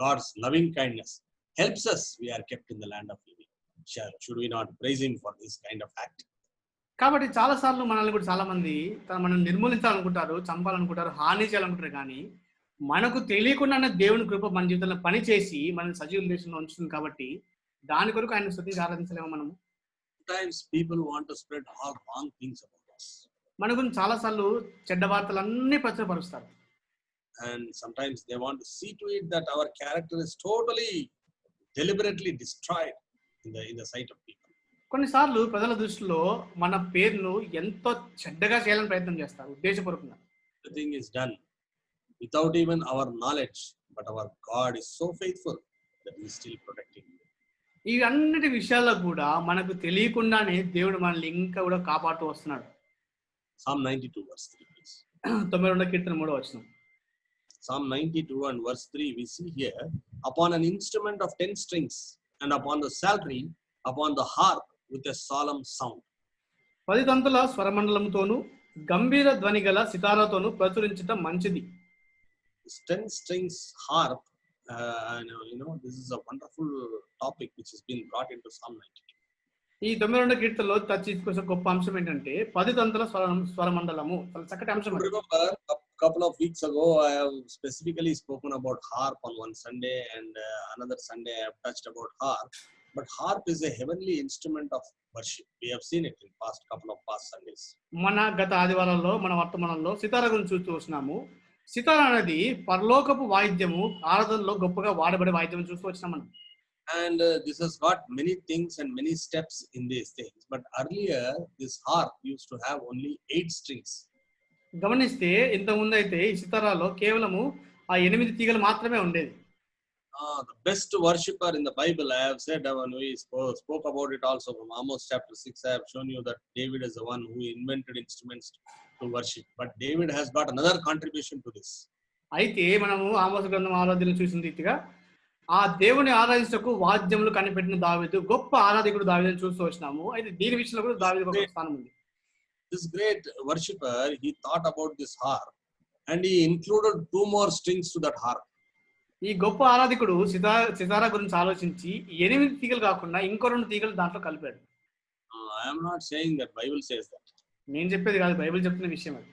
God's loving kindness helps us. We are kept in the land of living. Should we not praise him for this kind of act? కాబట్టి చాలా సార్లు మనల్ని కూడా చాలా మంది మనం నిర్మూలించాలనుకుంటారు, చంపాలనుకుంటారు, హాని చేయాలనుకుంటారు. కానీ మనకు తెలియకుండానే దేవుని కృప మన జీవితంలో పని చేసి మనల్ని సజీవ దేశంలో ఉంచుతుంది. కాబట్టి దాని కొరకు ఆయన స్తుతించి ఆరాధించలేము మనము. Sometimes people want to spread all wrong things about us. మన గురించి చాలా సార్లు చెడ్డ వార్తలన్నీ ప్రచురపరుస్తారు. And sometimes they want to see to it that our character is totally deliberately destroyed in the sight of people. కొన్నిసార్లు ప్రజల దృష్టిలో మన పేరును ఎంతో చెడ్డగా చేయాలని ప్రయత్నం చేస్తారు ఉద్దేశపూర్వకంగా. Everything is done without even our knowledge, but our God is so faithful that he is still protecting you. ఈ అన్నిటి విషయాల్లో కూడా మనకు తెలియకుండానే దేవుడు మనల్ని ఇంకా కూడా కాపాడుతూ వస్తున్నాడు. Psalm 92 verse 3 please. 92వ కీర్తన 3వ వచనం. Psalm 92 and verse 3 we see here, upon an instrument of 10 strings and upon the psaltery, upon the harp with a solemn sound. 10 తంతుల స్వరమండలముతోను గంభీర ధ్వని గల సితారాతోను ప్రచురించటం మంచిది. 10 strings harp, this is a wonderful topic which has been brought into Psalm 92. ఈ 92వ కీర్తనలో తీసుకొచ్చే గొప్ప అంశం ఏంటంటే 10 తంతుల స్వరమండలము. చాలా చక్కటి అంశం. Remember a couple of weeks ago I have specifically spoken about harp on one Sunday, and another Sunday I have touched about harp. But harp is a heavenly instrument of worship. We have seen it in couple of past Sundays. మన గత ఆదివారాల్లో మన వర్తమానంలో సితార గురించి చూస్తున్నాము. సితార అనేది పరలోకపు వాయిద్యము, ఆరాధనలో గొప్పగా వాడబడే వాయిద్యం చూస్తూ వచ్చినాం మనం. And this has got many things and many steps in these things. But earlier this harp used to have only 8 strings. గమనిస్తే ఇంత ముందు అయితే ఈ సితారాలో కేవలము ఆ 8 తీగలు మాత్రమే ఉండేది. The best worshipper in the Bible, I have said when we spoke about it also from Amos chapter 6, I have shown you that David is the one who invented instruments to worship. But David has got another contribution to this. అయితే మనము ఆమోస గ్రంథం ఆరాధనలో చూసిన రీతిగా ఆ దేవుని ఆరాధించకు వాద్యములు కనిపెట్టిన దావీదు గొప్ప ఆరాధకుడు దావీదుని చూస్తూ వచ్చినాము. అయితే దీని విషయంలో కూడా దావీదుకు ఒక స్థానం ఉంది. This great worshipper, he thought about this harp and he included 2 more strings to that harp. ఈ గొప్ప ఆరాధకుడు సితారా గురించి ఆలోచించి 8 తీగలు కాకుండా ఇంకో 2 తీగలు దాంట్లో కలిపాడు. I am not saying that Bible says that. నేను చెప్పేది కాదు, బైబిల్ చెప్తున్న విషయం అది.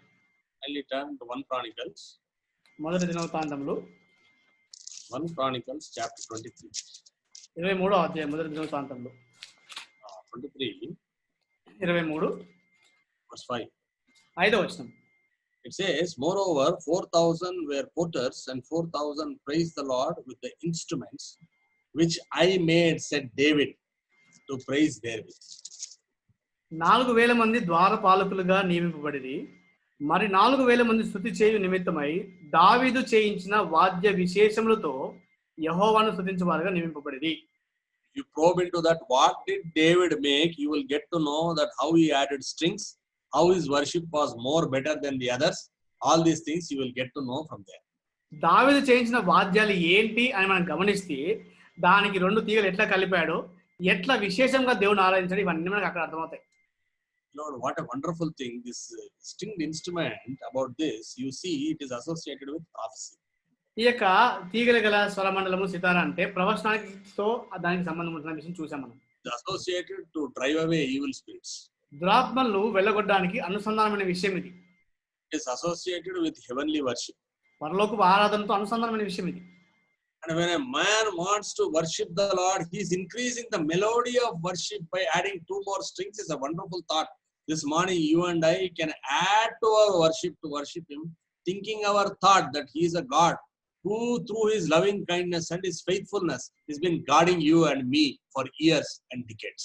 I'll turn to 1 Chronicles. మొదటి దినవృత్తాంతములు 1 Chronicles chapter 23. 23వ అధ్యాయం మొదటి దినవృత్తాంతంలో 23, 23 verse 5. 5వ వచనం. It says, moreover, 4,000 were porters, and 4,000 praised the Lord with the instruments which I made, said David, to praise therewith. 4,000 మంది ద్వారపాలకులుగా నియమింపబడిరి. మరి 4,000 మంది స్తుతి చేయు నిమిత్తమై దావీదు చేయించిన వాద్య విశేషములతో యెహోవాను స్తుతించువారుగా నియమింపబడిరి. You probe into that, what did David make? You will get to know that how he added strings, how his worship was more better than the others. All these things you will get to know from there. దావీదు చేయించిన వాద్యాలు ఏంటి అని మనం గమనిస్తే దానికి 2 తీగలు ఎట్లా కలిపాడో, ఎట్లా విశేషంగా దేవుని ఆరాధించాడు, ఇవన్నీ మనకు అక్కడ అర్థమవుతాయి. Lord, what a wonderful thing! This stringed instrument, about this, you see, it is associated with prophecy. ఈ యొక్క తీగల గల స్వరమండలము సితార అంటే ప్రవచనాలతో దానికి సంబంధం ఉంటున్న విషయం చూసాం మనం. It is associated to drive away evil spirits. దురాత్మలను వెళ్ళగొట్టడానికి అనుసంధానమైన విషయం ఇది. It is associated with heavenly worship. పరలోకపు ఆరాధనతో అనుసంధానమైన విషయం ఇది. And when a man wants to worship the Lord, he is increasing the melody of worship by adding 2 more strings. Is a wonderful thought. This morning, you and I can add to our worship to worship Him, thinking our thought that He is a God who, through His loving kindness and His faithfulness, has been guarding you and me for years and decades.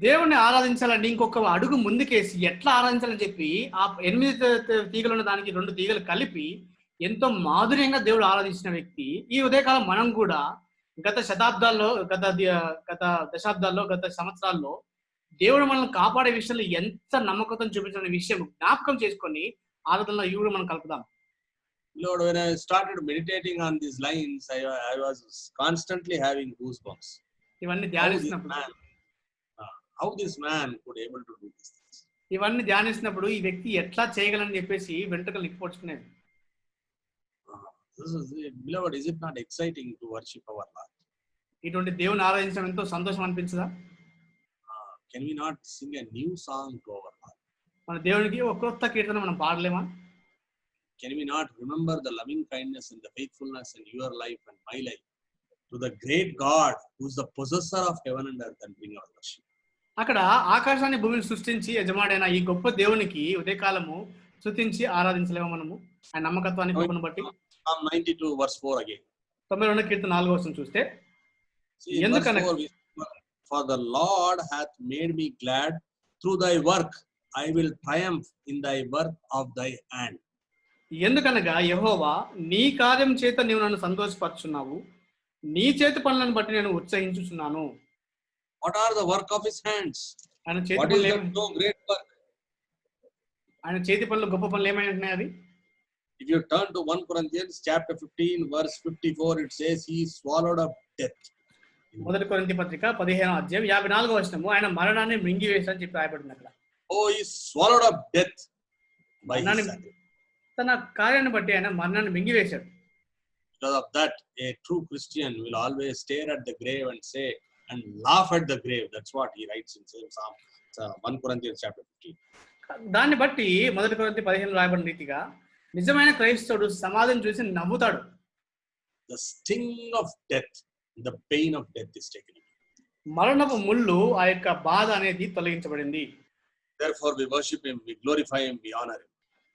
దేవుణ్ణి ఆరాధించాలని ఇంకొక అడుగు ముందుకేసి ఎట్లా ఆరాధించాలని చెప్పి ఆ 8 తీగలు ఉన్న దానికి 2 తీగలు కలిపి ఎంతో మాధుర్యంగా దేవుడు ఆరాధించిన వ్యక్తి. ఈ ఉదయకాలం మనం కూడా గత శతాబ్దాల్లో, గత దశాబ్దాల్లో, గత సంవత్సరాల్లో దేవుడు మనల్ని కాపాడే విషయంలో ఎంత నమ్మకం చూపించిన విషయం జ్ఞాపకం చేసుకొని ఆరాధనలో ఇవి మనం కలుపుదాం. Lord, when I started meditating on these lines, I was constantly having goosebumps. ఇవన్నీ ధ్యానిస్తున్నప్పుడు How this man could able to do this? ఇవన్నీ ధ్యానిస్తున్నప్పుడు ఈ వ్యక్తి ఎట్లా చేయగలని చెప్పేసి వెంట్రుకలు నిక్కిపోడ్చుకునేది. Beloved, is it not exciting to worship our Lord? ఇటువంటి దేవుని ఆరాధించడం ఎంతో సంతోషం అనిపించదా? Can we not sing a new song to our Lord? మన దేవునికి ఒక కొత్త కీర్తన మనం పాడలేమా? Can we not remember the loving kindness and the faithfulness in your life and my life to the great God who is the possessor of heaven and earth, and bring our worship? అక్కడ ఆకాశాన్ని భూమిని సృష్టించి యజమాడైన ఈ గొప్ప దేవునికి ఉదయకాలము స్తుతించి ఆరాధించలేమో మనము ఆయన నమ్మకత్వాన్ని కృపను బట్టి. Psalm 92 verse 4 again. 92 కీర్తన 4వ వచనం చూస్తే, ఎందుకనగా for the Lord hath made me glad, through thy work I will triumph in thy work of thy hand. ఎందుకనగా యెహోవా నీ కార్యం చేత నీవు నన్ను సంతోషపరుచున్నావు, నీ చేతి పనులను బట్టి నేను ఉత్సహించుచున్నాను. What are the work of his hands? ఆయన చేతి What is పనులు that so great work? ఆయన చేతి పనులు గొప్ప పనులు ఏమైనా ఉంటున్నాయి అవి? If you turn to 1 Corinthians chapter 15 verse 54, it says he swallowed up death. మొదటి కొరింథీ పత్రిక 15వ అధ్యాయం 54వ వచనము ఆయన మరణాన్ని మింగివేశాడని చెప్పి రాయబడింది అక్కడ. Oh, he swallowed up death by his sacrifice. తన కార్యాన్ని బట్టి ఆయన మరణాన్ని మింగివేశాడు. Because of that, a true Christian will always stare at the grave and say and laugh at the grave. That's what he writes in Psalm 1 Corinthians chapter 15. దాన్ని బట్టి మొదటి కొరింథీ 15 రాయబడిన రీతిగా నిజమైన క్రైస్తవుడు సమాధిని చూసి నవ్వుతాడు. The sting of death, the pain of death is taken away. మరణపు ముళ్ళు ఆ యొక్క బాధ అనేది తొలగించబడింది. Therefore we worship him, we glorify him, we honor him.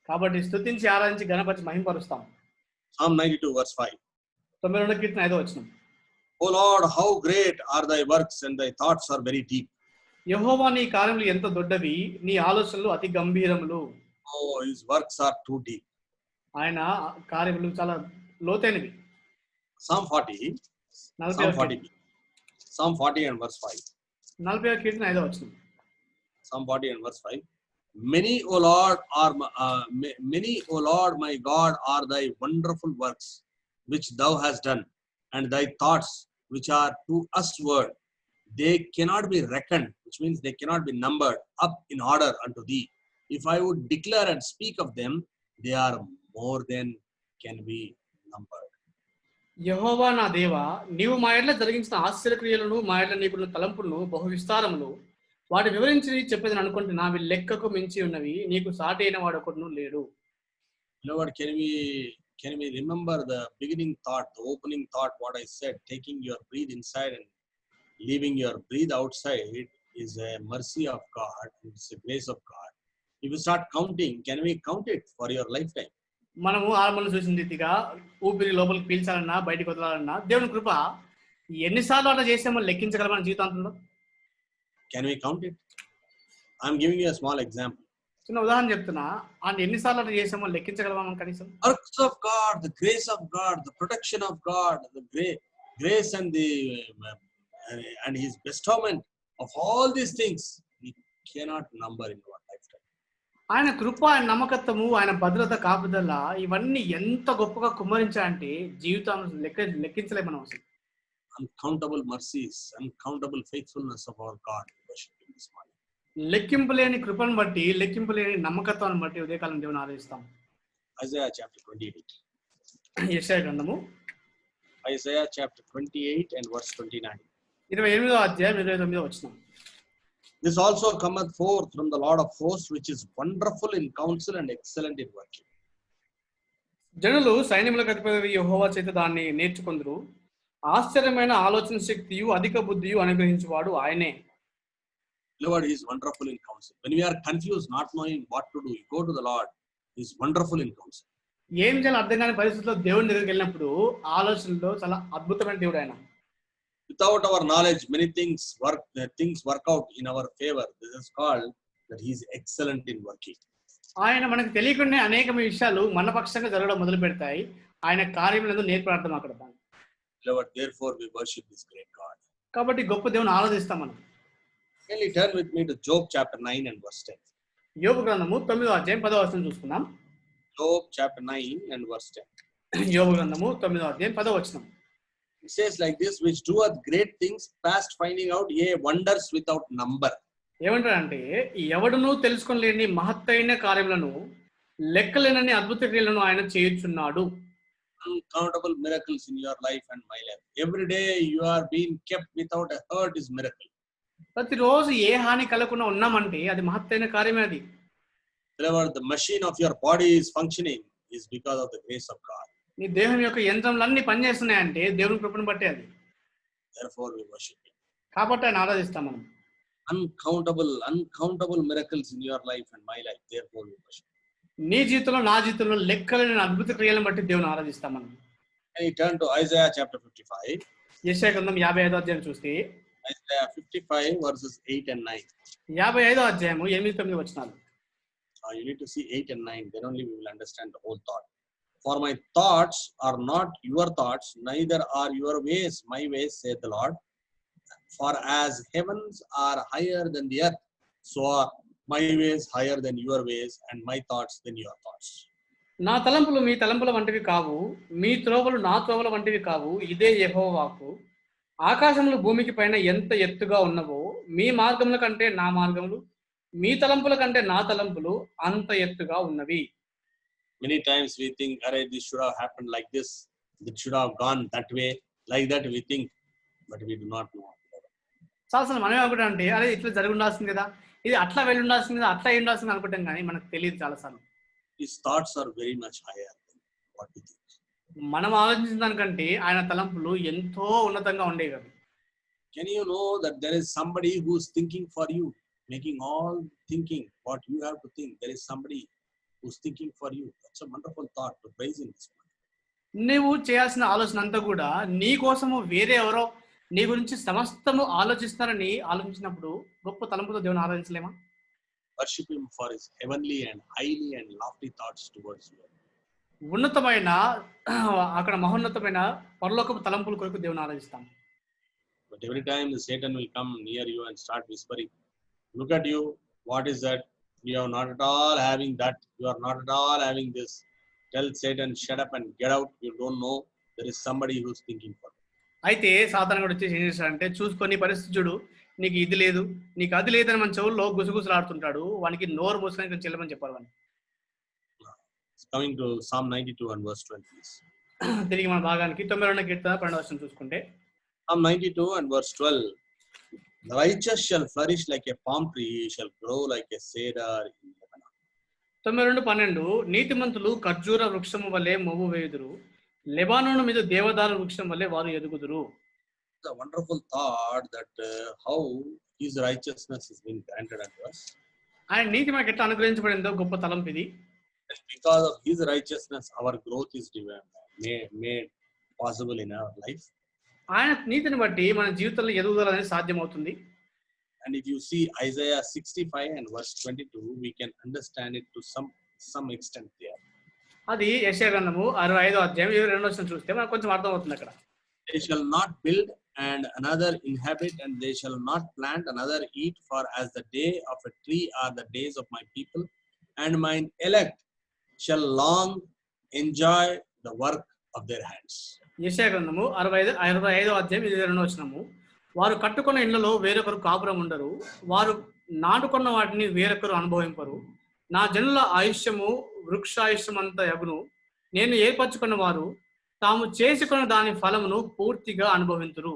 కాబట్టి స్తుతించి ఆరాధించి గణపతి మహిమపరుస్తాం. Psalm 92 verse 5. 92 కీర్తన 5వ వచనం. O Lord, how great are thy works, and thy thoughts are very deep. యెహోవా నీ కార్యములు ఎంత దొడ్డవి, నీ ఆలోచనలు అతి గంభీరములు. Oh, his works are too deep. ఆయన కార్యములు చాలా లోతైనవి. Psalm 40. Psalm 40 and verse 5. 40వ కీర్తన 5వ వచనం. Psalm 40 and verse 5. Many, O Lord, my God, are thy wonderful works which thou hast done, and thy thoughts which are to us word. They cannot be reckoned, which means they cannot be numbered up in order unto thee. If I would declare and speak of them, they are more than can be numbered. యెహోవా నా దేవా, నీవు మా ఎడల జరిగించిన ఆశ్చర్యక్రియలను, మా ఎడల నీకున్న తలంపులను బహు విస్తారములు, వాటి వివరించి చెప్పేదని అనుకుంటే నావి లెక్కకు మించి ఉన్నవి, నీకు సాటి అయిన వాడు ఒకడును లేడు. Lord, can we remember the beginning thought, the opening thought, what I said, taking your breath inside and leaving your breathe outside is a mercy of God, it's a grace of God. If you start counting, can we count it for your lifetime? మనము ఆరంభంలో చూసిన రీతిగా ఊపిరి లోపలికి పీల్చాలన్నా బయటకు వదలాలన్నా దేవుని కృప ఎన్నిసార్లు అలా చేసామో లెక్కించగల మన జీవితాంతంలో. Can we count it? I'm giving you a small example. చిన్న ఉదాహరణ చెప్తున్నా, ఆయన ఎన్నిసార్లు అలా చేసామో లెక్కించగలమా మనం కనీసం? Works of God, the grace of God, the protection of God, the grace and the and His bestowment of all these things, we cannot number in our lifetime. ఆయన కృప, ఆయన నమ్మకత్వము, ఆయన భద్రత, కాపుదల ఇవన్నీ ఎంత గొప్పగా కుమ్మరించాయంటే జీవితం లెక్కించలేము మనం అసలు. Uncountable mercies, uncountable faithfulness of our God. Worshiping this morning. లెక్కింపులేని కృపను బట్టి, లెక్కింపులేని నమ్మకత్వాన్ని బట్టి ఉదయకాలం దేవుని ఆరాధిస్తాం. Isaiah chapter 28. యెషయా గ్రంథము Isaiah chapter 28 and verse 29. 28వ అధ్యాయం 29వ వచనం. This also cometh forth from the Lord of hosts, which is wonderful in counsel and excellent in working. జనులు సైన్యములకు అధిపతి యెహోవా చేత దాన్ని నేర్చుకొందురు. ఆశ్చర్యమైన ఆలోచన శక్తియు అధిక బుద్ధియు అనుగ్రహించువాడు ఆయనే. Lord, He is wonderful in counsel. When we are confused, not knowing what to do, you go to the Lord. He is wonderful in counsel. ఏం చేయాలో అర్థం కాని పరిస్థితుల్లో దేవుని దగ్గరికి వెళ్ళినప్పుడు ఆలోచనలో చాలా అద్భుతమైన దేవుడు ఆయన. Without our knowledge, many things work out in our favor. This is called that He is excellent in working. ఆయన మనకు తెలియకుండా అనేక విషయాలు మన పక్షంగా జరగడం మొదలు పెడతాయి. ఆయన కార్యములందు నేర్పడతాం అక్కడ. Lord, therefore we worship this great God. కాబట్టి గొప్ప దేవుని ఆరాధిస్తాం మనం. Can you turn with me to Job chapter 9 and verse 10? యోబు గ్రంథము 9వ అధ్యాయం 10వ వచనం చూసుకుందాం. Job chapter 9 and verse 10. యోబు గ్రంథము 9వ అధ్యాయం 10వ వచనం. It says like this, which doeth great things past finding out, yea, wonders without number. ఏమంటారంటే ఎవడునూ తెలుసుకోలేని మహత్తైన కార్యములను లెక్కలేనని అద్భుత క్రియలను ఆయన చేయుచున్నాడు. Uncountable miracles in your life and my life. Every day you are being kept without a hurt is miracle. ప్రతిరోజు ఏ హాని కలగకుండా ఉన్నామంటే అది మహత్తైన కార్యమే. అది Whenever the machine of your body is functioning is because of the grace of God. నీ దేహం యొక్క యంత్రములన్నీ పనిచేస్తున్నాయంటే దేవుని కృపను బట్టే అది. Therefore we worship Him. కాబట్టి ఆయన ఆరాధిస్తాం మనం. Uncountable miracles in your life and my life. Therefore we worship Him. నీ జీవితంలో నా జీవితంలో లెక్కలేని అద్భుత క్రియలను బట్టి దేవుని ఆరాధిస్తాం మనం. And you turn to Isaiah chapter 55. యెషయా గ్రంథం 55వ అధ్యాయం చూస్తే Isaiah 55 verses 8 and 9. 55వ అధ్యాయము 8-9 వచనాలు. You need to see 8 and 9. Then only we will understand the whole thought. For my thoughts are not your thoughts, neither are your ways my ways, saith the Lord. For as heavens are higher than the earth, so are my ways higher than your ways, and my thoughts than your thoughts. నా తలంపులు మీ తలంపుల వంటివి కావు, మీ త్రోవలు నా త్రోవల వంటివి కావు. ఇదే యెహోవా వాక్కు. ఆకాశములు భూమికి పైన ఎంత ఎత్తుగా ఉన్నవో మీ మార్గముల కంటే నా మార్గములు, మీ తలంపుల కంటే నా తలంపులు అంత ఎత్తుగా ఉన్నవి. Many times we think, "Arey, this should have happened like this. It should have gone that way." Like that we think, but we do not know. చాలాసార్లు మనం ఏమనుకుంటాం అంటే అరే ఇట్లా జరిగి ఉండాల్సింది కదా, ఇది అట్లా వెళ్ళి ఉండాల్సింది కదా, అట్లా ఉండాల్సింది అనుకుంటాం కానీ మనకు తెలియదు చాలాసార్లు. His thoughts are very much higher than what we think. మనం ఆలోచించిన దానికంటే ఆయన తలంపులు ఎంతో ఉన్నతంగా ఉండేవి అవి. Can you know that there is somebody who is thinking for you, making all thinking what you have to think? There is somebody who is thinking for you. That's a wonderful thought to praise Him this morning. నువ్వు చేయాల్సిన ఆలోచన అంతా కూడా నీ కోసము వేరే ఎవరో నీ గురించి సమస్తము ఆలోచిస్తారని ఆలోచించినప్పుడు గొప్ప తలంపుతో దేవుని ఆరాధించలేమా? Worship Him for His heavenly and highly and lofty thoughts towards you. ఉన్నతమైన అక్కడ మహోన్నతమైన పరలోకపు తలంపుల కొరకు దేవుని ఆరాధిస్తాం. But every time the Satan will come near you and start whispering, "Look at you, what is that? You are not at all having that. You are not at all having this." Tell Satan, "Shut up and get out. You don't know. There is somebody who is thinking for you." అయితే సాతాను కూడా వచ్చేసి ఏం చేస్తాడంటే చూసుకొని పరిస్థితి చూడు, నీకు ఇది లేదు నీకు అది లేదని మన చెవుల్లో గుసగుసలాడుతుంటాడు. వానికి నోరు మూసుకొని కొంచెం చెల్లమని చెప్పాలి వాడిని. Coming to Psalm 92 and verse 20, please. తిరిగి మన భాగానికి 92వ కీర్తన 12వ వచనం చూసుకుంటే Psalm 92 and verse 12. The righteous shall flourish like a palm tree, he shall grow like a cedar in Lebanon. 92:12 నీతిమంతులు ఖర్జూర వృక్షము వలె మొవ్వు వేయుదురు, లెబానోను మీద దేవదారు వృక్షం వలె వారు ఎదుగుదురు. It's a wonderful thought that how his righteousness is being granted unto us. ఆయన నీతి మనకి ఎట్లా అనుగ్రహించబడిందో గొప్ప తలంపు ఇది. And because of his righteousness, our growth is made possible in our life. ఆయన నీతిని బట్టి మన జీవితంలో ఎదుగుదల అనేది సాధ్యమవుతుంది. And if you see Isaiah 65 and verse 22, we can understand it to some extent there. అది యెషయా గ్రంథము 65వ అధ్యాయం 22వ వచనం చూస్తే మనకు కొంచెం అర్థం అవుతుంది అక్కడ. They shall not build and another inhabit, and they shall not plant another eat, for as the day of a tree are the days of my people, and mine elect shall long enjoy the work of their hands. యెషయా గ్రంథము 65వ అధ్యాయం 22వ వచనము, వారు కట్టుకున్న ఇళ్లలో వేరొకరు కాపురం ఉండరు, వారు నాటుకున్న వాటిని వేరొకరు అనుభవింపరు. నా జనుల ఆయుష్యము వృక్షాయుష్యమంత యగును. నేను ఏర్పరచుకున్న వారు తాము చేసుకున్న దాని ఫలమును పూర్తిగా అనుభవింతురు.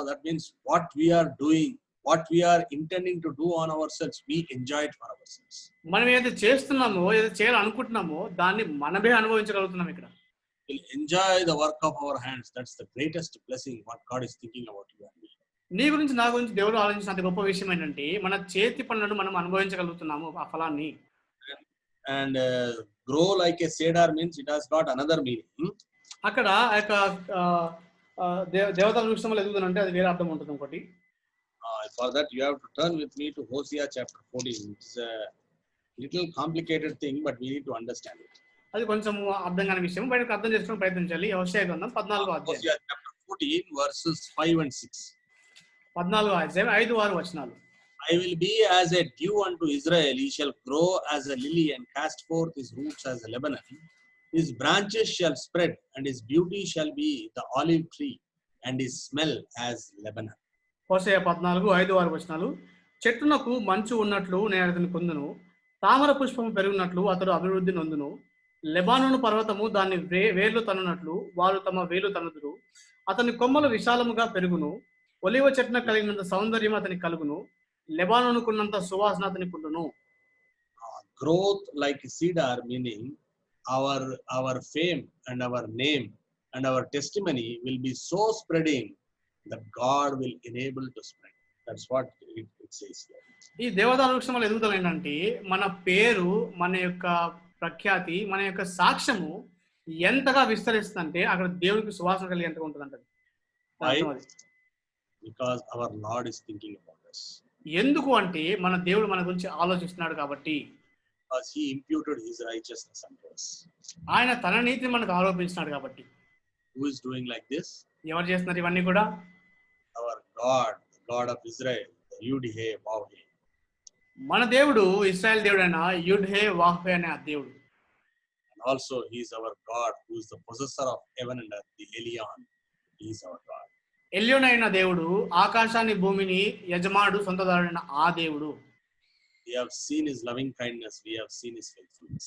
That means what we are doing, what we are intending to do on ourselves, we enjoy it for ourselves. మనం ఏదైతే చేస్తున్నామో, ఏదైతే చేయాలనుకుంటున్నామో దాన్ని మనమే అనుభవించగలుగుతున్నాం ఇక్కడ. We'll enjoy the work of our hands. That's the greatest blessing what God is thinking about you and me. నీ గురించి నా గురించి దేవుడు ఆలోచించినంత గొప్ప విషయం ఏంటంటే మన చేతి పనులను మనం అనుభవించగలుగుతున్నాము ఆ ఫలాన్ని. And grow like a cedar means it has got another meaning. అక్కడ ఆ యొక్క దేవతా వృక్షంలో ఎదుగుతుందంటే అది వేరే అర్థం ఉంటుంది ఇంకోటి. For that you have to turn with me to Hosea chapter 14. It's a little complicated thing, but we need to understand it. అది కొంచెం అర్థం కాని విషయం, బయటకు అర్థం చేసుకోవడం ప్రయత్నించాలి. యెషయా గ్రంథం 14వ అధ్యాయం Hosea chapter 14 verses 5 and 6. 14వ అధ్యాయం 5-6 వచనాలు. I will be as a dew unto Israel, he shall grow as a lily and cast forth his roots as a Lebanon. His branches shall spread, and his beauty shall be the olive tree, and his smell as Lebanon. హోషేయ 14:5-6 వచనాలు. చెట్టునకు మంచు ఉన్నట్లు నేను అతని పొందును, తామర పుష్పము పెరుగునట్లు అతడు అభివృద్ధి నొందును. లెబానోను పర్వతము దాన్ని వేర్లు తన్నునట్లు వారు తమ వేలు తన్నుదురు. అతని కొమ్మలు విశాలముగా పెరుగును, ఒలివ చెట్టున కలిగినంత సౌందర్యం అతనికి కలుగును, లెబానోనుకున్నంత సువాసన అతనికి ఉండును. Growth like cedar, meaning our fame and our name and our testimony will be so spreading that God will enable to spread. That's what it says here. ఈ దేవదారు వృక్షముల ఎదుగుదల ఏంటంటే మన పేరు, మన యొక్క ప్రఖ్యాతి, మన యొక్క సాక్ష్యము ఎంతగా విస్తరిస్తుందంటే అక్కడ దేవునికి సువాసన కలిగి ఎంతగా ఉంటుందంట. Because our Lord is thinking about us. ఎందుకు అంటే మన దేవుడు మన గురించి ఆలోచిస్తున్నాడు కాబట్టి. Because he imputed his righteousness unto us. ఆయన తన నీతిని మనకు ఆరోపించినాడు కాబట్టి. Who is doing like this? ఎవరు చేస్తున్నారు ఇవన్నీ కూడా? Our God, the God of Israel, the Yud-Heh-Vav-Heh. మన దేవుడు ఇశ్రాయేల్ దేవుడైన యుడ్-హే వాహ్-హే అనే ఆ దేవుడు. And also he is our God, who is the possessor of heaven and earth, the Elyon. He is our God. Elyon అయిన దేవుడు, ఆకాశాన్ని భూమిని యజమానుడు, సొంతదారుడైన ఆ దేవుడు. We have seen his loving kindness, we have seen his faithfulness.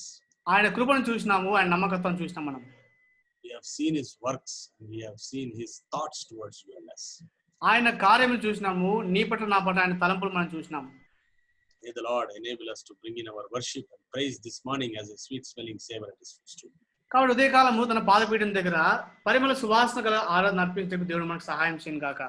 ఆయన కృపను చూసినాము, ఆయన నమ్మకత్వం చూసినాం మనం. We have seen his works, and we have seen his thoughts towards you and us. ఆయన కార్యములు చూసినాము, నీ పట్ల నా పట్ల ఆయన తలంపులు మనం చూసినాము. May the Lord enable us to bring in our worship and praise this morning as a sweet smelling savor at his footstool. కాబట్టి ఉదయకాలము తన పాదపీఠం దగ్గర పరిమళ సువాసన గల ఆరాధన అర్పించడానికి దేవుడు మనకు సహాయం చేయను గాక.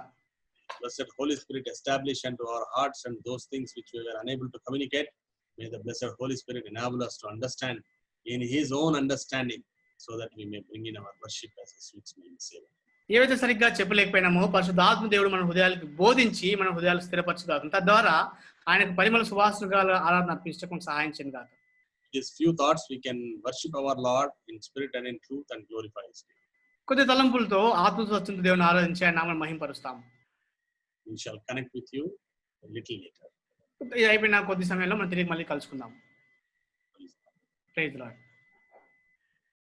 Blessed Holy Spirit, establish unto our hearts and those things which we were unable to communicate. May the blessed Holy Spirit enable us to understand in his own understanding, so that we may bring in our worship as a sweet smelling savor. ఏవైతే సరిగ్గా చెప్పలేకపోయినామో పరిశుద్ధాత్మ దేవుడు మన హృదయాలకు బోధించి మన హృదయాలు స్థిరపరచుగాక. తద్వారా ఆయనకు పరిమళ సువాసన గల ఆరాధన అర్పించడానికి సహాయం చేయను గాక. These few thoughts we can worship our Lord in spirit and in truth and glorify his name. కొద్ది తలంపులతో ఆత్మతో సత్యంతో దేవుని ఆరాధించి ఆయన నామమును మహిమపరుస్తాము. We shall connect with you a little later. ఇది అయిపోయిన కొద్ది సమయంలో మనం తిరిగి మళ్ళీ కలుసుకుందాం. Praise the lord.